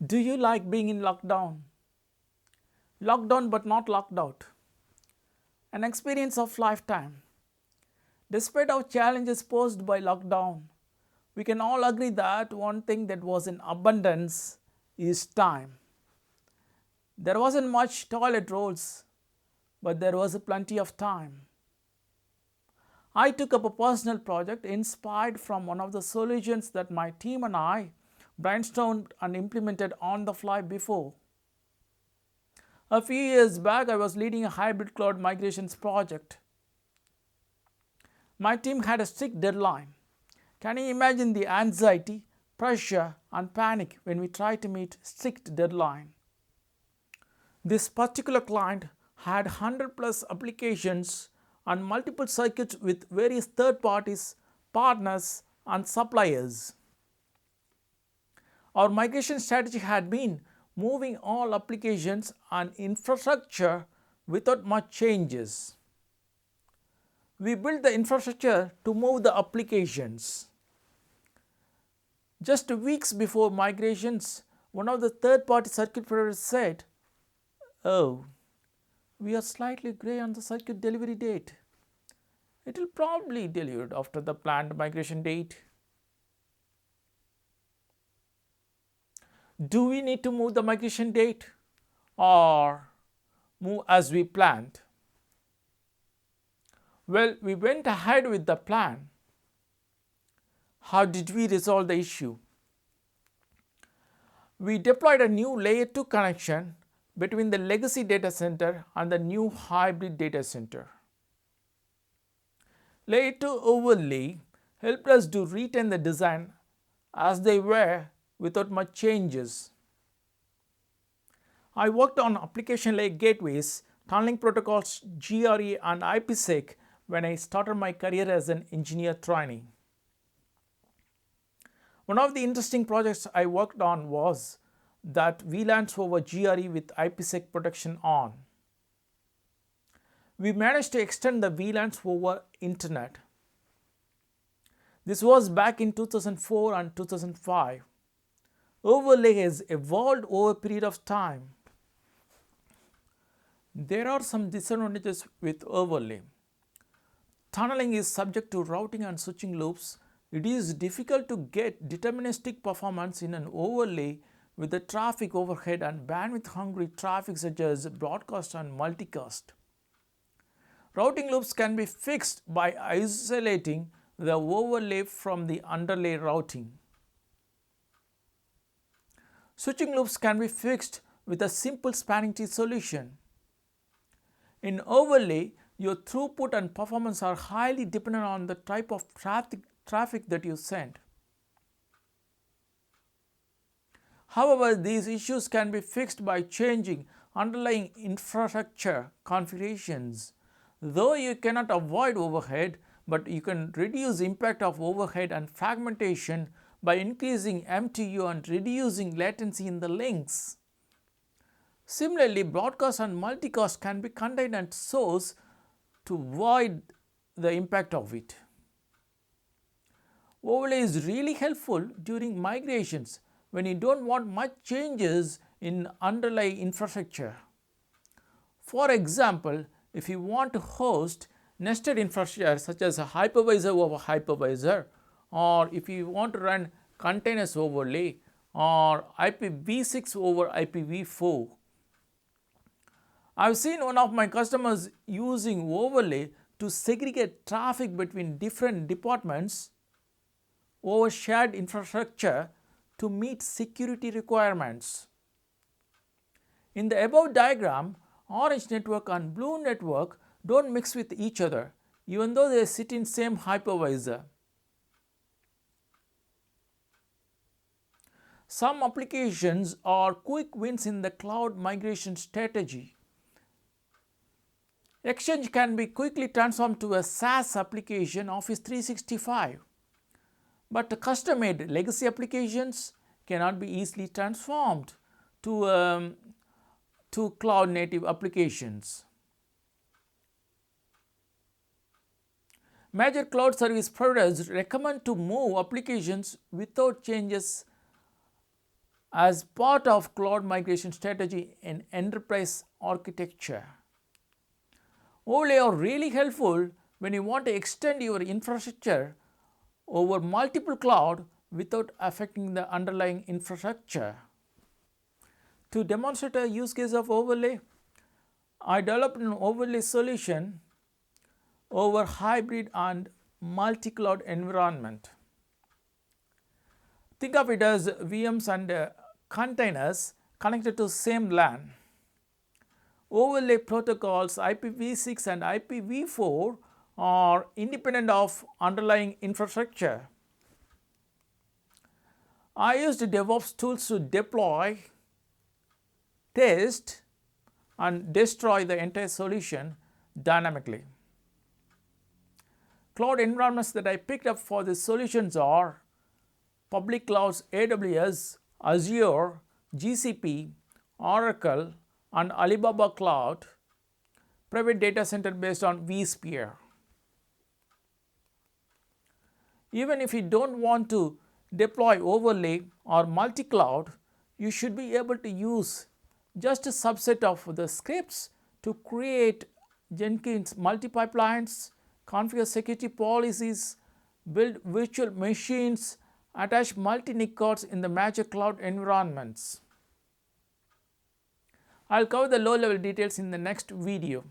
Do you like being in lockdown? Locked down but not locked out. An experience of lifetime. Despite our challenges posed by lockdown, we can all agree that one thing that was in abundance is time. There wasn't much toilet rolls, but there was plenty of time. I took up a personal project inspired from one of the solutions that my team and I brainstormed and implemented on the fly before. A few years back, I was leading a hybrid cloud migrations project. My team had a strict deadline. Can you imagine the anxiety, pressure, and panic when we tried to meet strict deadline? This particular client had 100 plus applications and multiple circuits with various third parties, partners, and suppliers. Our migration strategy had been moving all applications and infrastructure without much changes. We built the infrastructure to move the applications. Just weeks before migrations, one of the third-party circuit providers said, "Oh, we are slightly gray on the circuit delivery date. It will probably delivered after the planned migration date." Do we need to move the migration date or move as we planned? Well, we went ahead with the plan. How did we resolve the issue? We deployed a new layer 2 connection between the legacy data center and the new hybrid data center. Layer 2 overlay helped us to retain the design as they were without much changes. I worked on application layer gateways, tunneling protocols, GRE, and IPsec when I started my career as an engineer trainee. One of the interesting projects I worked on was that VLANs over GRE with IPsec protection on. We managed to extend the VLANs over internet. This was back in 2004 and 2005. Overlay has evolved over a period of time. There are some disadvantages with overlay. Tunneling is subject to routing and switching loops. It is difficult to get deterministic performance in an overlay with the traffic overhead and bandwidth hungry traffic such as broadcast and multicast. Routing loops can be fixed by isolating the overlay from the underlay routing. Switching loops can be fixed with a simple spanning tree solution. In overlay, your throughput and performance are highly dependent on the type of traffic that you send. However, these issues can be fixed by changing underlying infrastructure configurations. Though you cannot avoid overhead, but you can reduce impact of overhead and fragmentation by increasing MTU and reducing latency in the links. Similarly, broadcast and multicast can be contained at source to avoid the impact of it. Overlay is really helpful during migrations when you don't want much changes in underlying infrastructure. For example, if you want to host nested infrastructure such as a hypervisor over hypervisor, or if you want to run containers overlay or IPv6 over IPv4. I've seen one of my customers using overlay to segregate traffic between different departments over shared infrastructure to meet security requirements. In the above diagram, orange network and blue network don't mix with each other even though they sit in same hypervisor. Some applications are quick wins in the cloud migration strategy. Exchange can be quickly transformed to a SaaS application, Office 365, but custom-made legacy applications cannot be easily transformed to cloud native applications. Major cloud service providers recommend to move applications without changes as part of cloud migration strategy in enterprise architecture. Overlay are really helpful when you want to extend your infrastructure over multiple cloud without affecting the underlying infrastructure. To demonstrate a use case of overlay, I developed an overlay solution over hybrid and multi-cloud environment. Think of it as VMs and containers connected to same LAN. Overlay protocols IPv6 and IPv4 are independent of underlying infrastructure. I used DevOps tools to deploy, test and destroy the entire solution dynamically. Cloud environments that I picked up for these solutions are public clouds AWS, AZURE, GCP, Oracle and Alibaba Cloud, private data center based on vSphere. Even if you don't want to deploy overlay or multi-cloud, you should be able to use just a subset of the scripts to create Jenkins multi-pipelines, configure security policies, build virtual machines, attach multi-NIC cards in the major cloud environments. I will cover the low-level details in the next video.